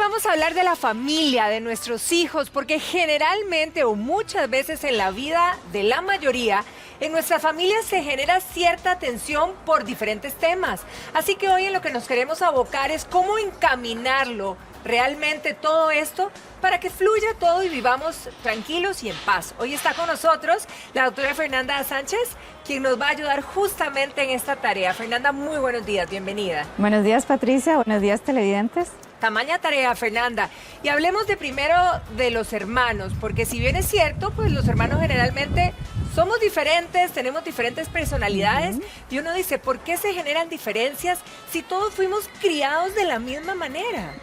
vamos a hablar de la familia, de nuestros hijos, porque generalmente o muchas veces en la vida de la mayoría, en nuestra familia se genera cierta tensión por diferentes temas. Así que hoy en lo que nos queremos abocar es cómo encaminarlo realmente todo esto para que fluya todo y vivamos tranquilos y en paz. Hoy está con nosotros la doctora Fernanda Sánchez, quien nos va a ayudar justamente en esta tarea. Fernanda, muy buenos días, bienvenida. Buenos días, Patricia, buenos días, televidentes. Tamaña tarea, Fernanda. Y hablemos de primero de los hermanos, porque si bien es cierto, pues los hermanos generalmente somos diferentes, tenemos diferentes personalidades, y uno dice, ¿por qué se generan diferencias si todos fuimos criados de la misma manera?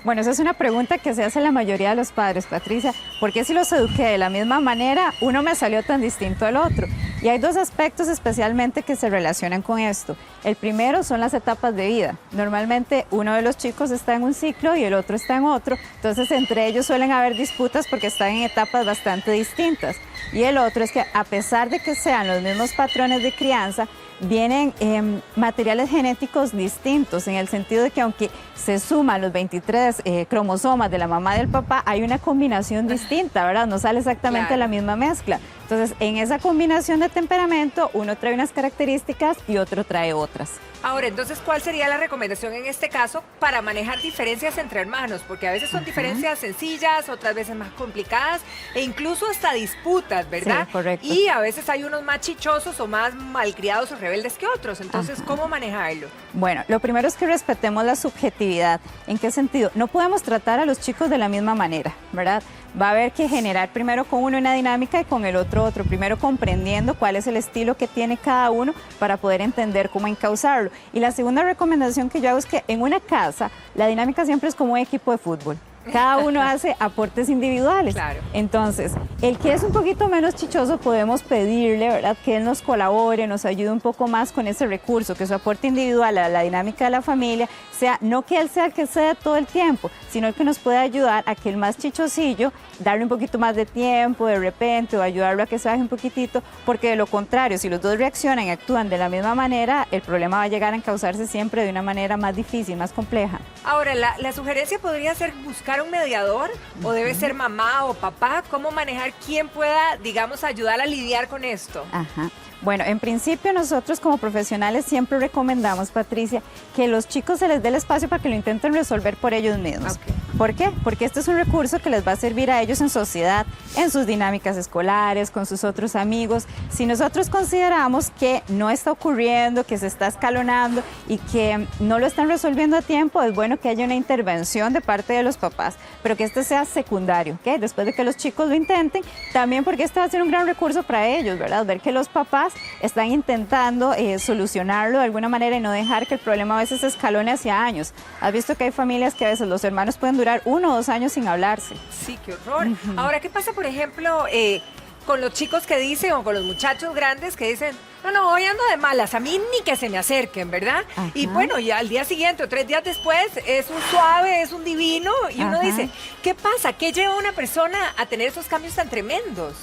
Bueno, esa es una pregunta que se hace la mayoría de los padres, Patricia. ¿Por qué si los eduqué de la misma manera, uno me salió tan distinto al otro? Y hay dos aspectos especialmente que se relacionan con esto. El primero son las etapas de vida. Normalmente uno de los chicos está en un ciclo y el otro está en otro, entonces entre ellos suelen haber disputas porque están en etapas bastante distintas. Y el otro es que a pesar de que sean los mismos patrones de crianza, vienen materiales genéticos distintos, en el sentido de que aunque se suman los 23 cromosomas de la mamá y del papá, hay una combinación distinta, ¿verdad? No sale exactamente la misma mezcla. Entonces, en esa combinación de temperamento, uno trae unas características y otro trae otras. Ahora, entonces, ¿cuál sería la recomendación en este caso para manejar diferencias entre hermanos? Porque a veces son diferencias sencillas, otras veces más complicadas e incluso hasta disputas, ¿verdad? Sí, correcto. Y a veces hay unos más chichosos o más malcriados o rebeldes que otros. Entonces, ¿cómo manejarlo? Bueno, lo primero es que respetemos la subjetividad. ¿En qué sentido? No podemos tratar a los chicos de la misma manera, ¿verdad? Va a haber que generar primero con uno una dinámica y con el otro. Primero comprendiendo cuál es el estilo que tiene cada uno para poder entender cómo encauzarlo. Y la segunda recomendación que yo hago es que en una casa la dinámica siempre es como un equipo de fútbol. Cada uno hace aportes individuales. Claro. Entonces, el que es un poquito menos chichoso podemos pedirle, ¿verdad?, que él nos colabore, nos ayude un poco más con ese recurso, que su aporte individual a la dinámica de la familia sea, no que él sea el que ceda todo el tiempo, sino el que nos pueda ayudar a que el más chichosillo, darle un poquito más de tiempo de repente o ayudarlo a que se baje un poquitito, porque de lo contrario, si los dos reaccionan y actúan de la misma manera, el problema va a llegar a encauzarse siempre de una manera más difícil, más compleja. Ahora, la sugerencia podría ser buscar un mediador o debe ser mamá o papá. ¿Cómo manejar quién pueda, digamos, ayudar a lidiar con esto? Ajá. Bueno, en principio nosotros como profesionales siempre recomendamos, Patricia, que los chicos se les dé el espacio para que lo intenten resolver por ellos mismos. Okay. ¿Por qué? Porque este es un recurso que les va a servir a ellos en sociedad, en sus dinámicas escolares, con sus otros amigos. Si nosotros consideramos que no está ocurriendo, que se está escalonando y que no lo están resolviendo a tiempo, es bueno que haya una intervención de parte de los papás, pero que este sea secundario, ¿ok? Después de que los chicos lo intenten, también porque este va a ser un gran recurso para ellos, ¿verdad? Ver que los papás están intentando solucionarlo de alguna manera y no dejar que el problema a veces escalone hacia años. Has visto que hay familias que a veces los hermanos pueden durar 1 o 2 años sin hablarse. Sí, qué horror. Ahora, ¿qué pasa, por ejemplo, con los chicos que dicen o con los muchachos grandes que dicen, no, hoy ando de malas, a mí ni que se me acerquen, ¿verdad? Ajá. Y bueno, ya al día siguiente o 3 días después es un suave, es un divino y uno dice, ¿qué pasa? ¿Qué lleva a una persona a tener esos cambios tan tremendos?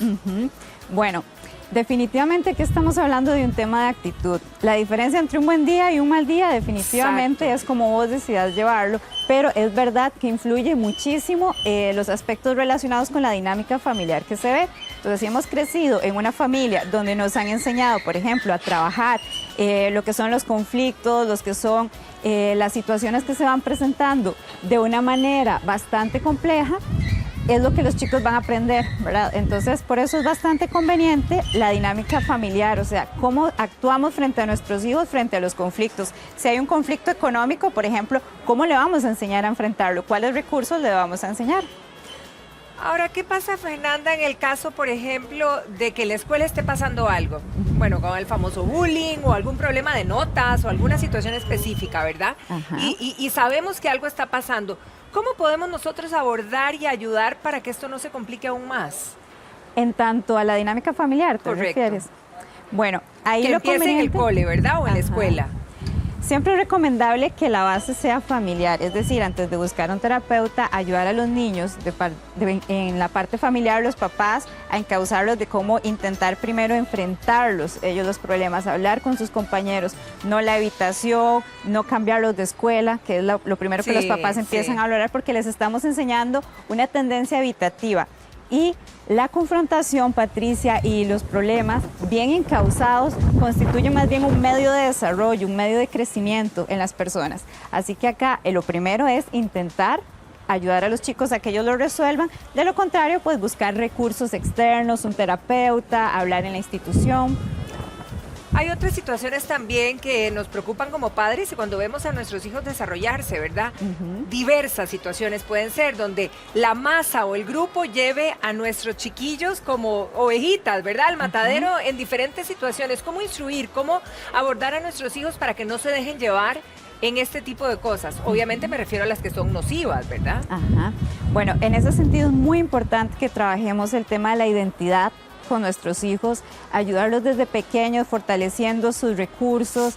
Bueno, definitivamente que estamos hablando de un tema de actitud. La diferencia entre un buen día y un mal día definitivamente es como vos decidas llevarlo, pero es verdad que influye muchísimo los aspectos relacionados con la dinámica familiar que se ve. Entonces, si hemos crecido en una familia donde nos han enseñado, por ejemplo, a trabajar lo que son los conflictos, los que son las situaciones que se van presentando de una manera bastante compleja, es lo que los chicos van a aprender, ¿verdad? Entonces, por eso es bastante conveniente la dinámica familiar, o sea, cómo actuamos frente a nuestros hijos, frente a los conflictos. Si hay un conflicto económico, por ejemplo, ¿cómo le vamos a enseñar a enfrentarlo? ¿Cuáles recursos le vamos a enseñar? Ahora, ¿qué pasa, Fernanda, en el caso, por ejemplo, de que en la escuela esté pasando algo? Bueno, con el famoso bullying o algún problema de notas o alguna situación específica, ¿verdad? Y sabemos que algo está pasando. ¿Cómo podemos nosotros abordar y ayudar para que esto no se complique aún más? En tanto a la dinámica familiar, ¿te refieres? Bueno, ahí que lo empiece en el cole, ¿verdad? O en la escuela. Siempre es recomendable que la base sea familiar, es decir, antes de buscar un terapeuta, ayudar a los niños en la parte familiar, los papás, a encauzarlos de cómo intentar primero enfrentarlos, ellos los problemas, hablar con sus compañeros, no la evitación, no cambiarlos de escuela, que es lo primero que los papás empiezan a hablar porque les estamos enseñando una tendencia evitativa. Y la confrontación, Patricia, y los problemas bien encauzados constituyen más bien un medio de desarrollo, un medio de crecimiento en las personas. Así que acá lo primero es intentar ayudar a los chicos a que ellos lo resuelvan. De lo contrario, pues buscar recursos externos, un terapeuta, hablar en la institución. Hay otras situaciones también que nos preocupan como padres y cuando vemos a nuestros hijos desarrollarse, ¿verdad? Diversas situaciones pueden ser donde la masa o el grupo lleve a nuestros chiquillos como ovejitas, ¿verdad? Al matadero en diferentes situaciones. ¿Cómo instruir? ¿Cómo abordar a nuestros hijos para que no se dejen llevar en este tipo de cosas? Obviamente me refiero a las que son nocivas, ¿verdad? Bueno, en ese sentido es muy importante que trabajemos el tema de la identidad con nuestros hijos, ayudarlos desde pequeños, fortaleciendo sus recursos,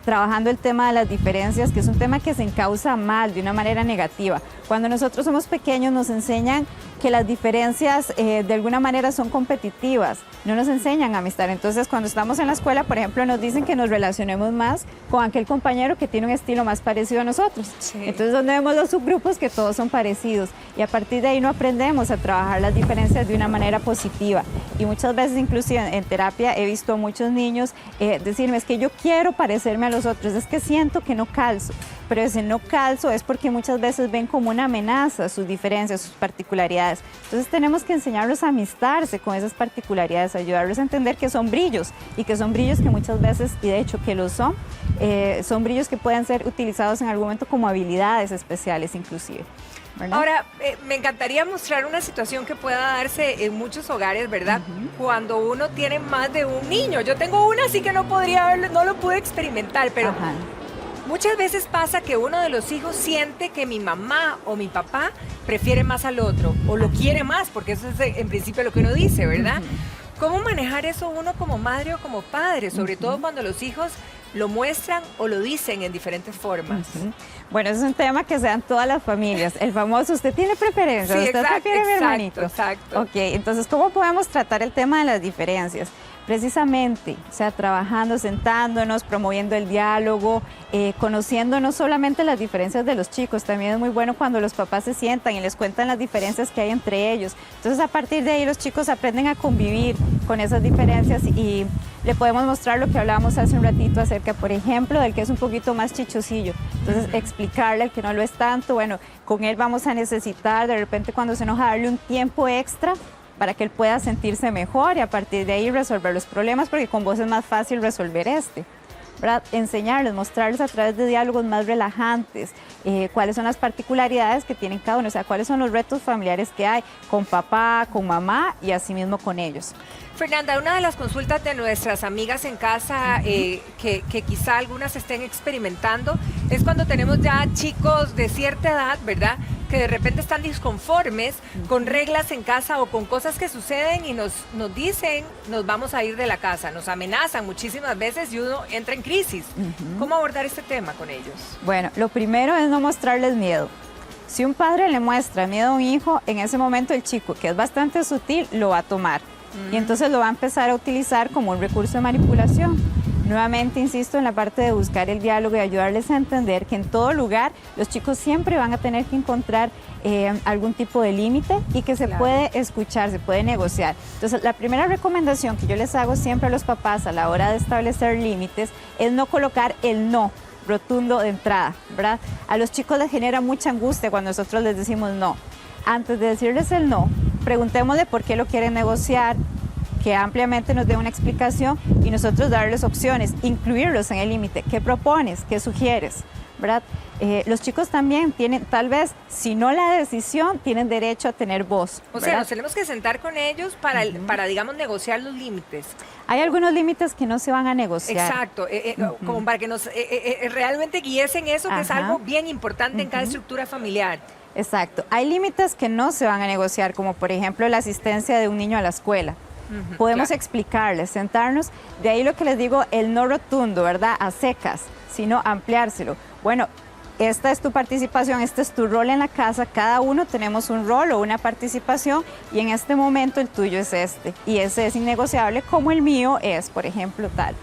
trabajando el tema de las diferencias, que es un tema que se encausa mal, de una manera negativa. Cuando nosotros somos pequeños nos enseñan que las diferencias de alguna manera son competitivas, no nos enseñan amistad. Entonces cuando estamos en la escuela, por ejemplo, nos dicen que nos relacionemos más con aquel compañero que tiene un estilo más parecido a nosotros. Entonces donde vemos los subgrupos que todos son parecidos y a partir de ahí no aprendemos a trabajar las diferencias de una manera positiva. Y muchas veces inclusive en terapia he visto a muchos niños decirme, es que yo quiero parecerme a los otros, es que siento que no calzo. Pero ese no calzo es porque muchas veces ven como una amenaza sus diferencias, sus particularidades. Entonces tenemos que enseñarlos a amistarse con esas particularidades, ayudarlos a entender que son brillos y que son brillos que muchas veces, y de hecho que lo son brillos que pueden ser utilizados en algún momento como habilidades especiales inclusive. ¿Verdad? Ahora, me encantaría mostrar una situación que pueda darse en muchos hogares, ¿verdad? Cuando uno tiene más de un niño. Yo tengo una, así que no lo pude experimentar, pero muchas veces pasa que uno de los hijos siente que mi mamá o mi papá prefiere más al otro o lo quiere más, porque eso es en principio lo que uno dice, ¿verdad? ¿Cómo manejar eso uno como madre o como padre? Sobre todo cuando los hijos lo muestran o lo dicen en diferentes formas. Bueno, es un tema que se da en todas las familias. El famoso, ¿usted tiene preferencia? Sí, ¿Usted prefiere a mi hermanito? Exacto. Ok, entonces, ¿cómo podemos tratar el tema de las diferencias? Precisamente, o sea, trabajando, sentándonos, promoviendo el diálogo, conociendo no solamente las diferencias de los chicos, también es muy bueno cuando los papás se sientan y les cuentan las diferencias que hay entre ellos. Entonces, a partir de ahí los chicos aprenden a convivir con esas diferencias y le podemos mostrar lo que hablábamos hace un ratito acerca, por ejemplo, del que es un poquito más chichosillo. Entonces, explicarle al que no lo es tanto, bueno, con él vamos a necesitar de repente cuando se enoja darle un tiempo extra para que él pueda sentirse mejor y a partir de ahí resolver los problemas, porque con vos es más fácil resolver ¿verdad? Enseñarles, mostrarles a través de diálogos más relajantes cuáles son las particularidades que tienen cada uno, o sea, cuáles son los retos familiares que hay con papá, con mamá y asimismo con ellos. Fernanda, una de las consultas de nuestras amigas en casa que quizá algunas estén experimentando es cuando tenemos ya chicos de cierta edad, ¿verdad?, que de repente están disconformes con reglas en casa o con cosas que suceden y nos dicen, nos vamos a ir de la casa, nos amenazan muchísimas veces y uno entra en crisis. ¿Cómo abordar este tema con ellos? Bueno, lo primero es no mostrarles miedo. Si un padre le muestra miedo a un hijo, en ese momento el chico, que es bastante sutil, lo va a tomar. Y entonces lo va a empezar a utilizar como un recurso de manipulación. Nuevamente insisto en la parte de buscar el diálogo y ayudarles a entender que en todo lugar los chicos siempre van a tener que encontrar algún tipo de límite y que se puede escuchar, se puede negociar. Entonces la primera recomendación que yo les hago siempre a los papás a la hora de establecer límites es no colocar el no rotundo de entrada, ¿verdad? A los chicos les genera mucha angustia cuando nosotros les decimos no. Antes de decirles el no, preguntémosle por qué lo quieren negociar, que ampliamente nos dé una explicación y nosotros darles opciones, incluirlos en el límite. ¿Qué propones? ¿Qué sugieres? ¿Verdad? Los chicos también tienen, tal vez, si no la decisión, tienen derecho a tener voz. O sea, nos tenemos que sentar con ellos para, digamos, negociar los límites. Hay algunos límites que no se van a negociar. Exacto, como para que nos realmente guiesen eso, que es algo bien importante en cada estructura familiar. Exacto. Hay límites que no se van a negociar, como por ejemplo la asistencia de un niño a la escuela. Podemos explicarles, sentarnos, de ahí lo que les digo, el no rotundo, ¿verdad? A secas. sino ampliárselo. Bueno, esta es tu participación, este es tu rol en la casa, cada uno tenemos un rol o una participación y en este momento el tuyo es este y ese es innegociable como el mío es, por ejemplo, tal.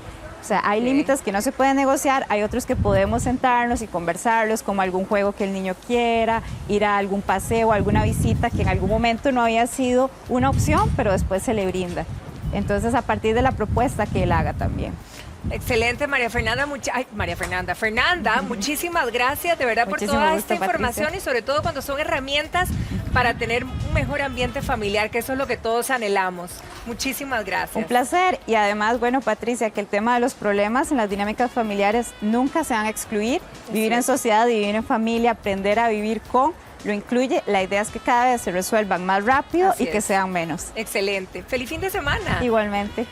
O sea, hay límites que no se pueden negociar, hay otros que podemos sentarnos y conversarlos, como algún juego que el niño quiera, ir a algún paseo, alguna visita que en algún momento no había sido una opción, pero después se le brinda. Entonces, a partir de la propuesta que él haga también. Excelente, María Fernanda. Fernanda, muchísimas gracias de verdad por toda esta información y sobre todo cuando son herramientas para tener un mejor ambiente familiar, que eso es lo que todos anhelamos. Muchísimas gracias. Un placer y además, bueno, Patricia, que el tema de los problemas en las dinámicas familiares nunca se van a excluir. Vivir en sociedad, vivir en familia, aprender a vivir con, lo incluye. La idea es que cada vez se resuelvan más rápido y que sean menos. Excelente. Feliz fin de semana. Igualmente.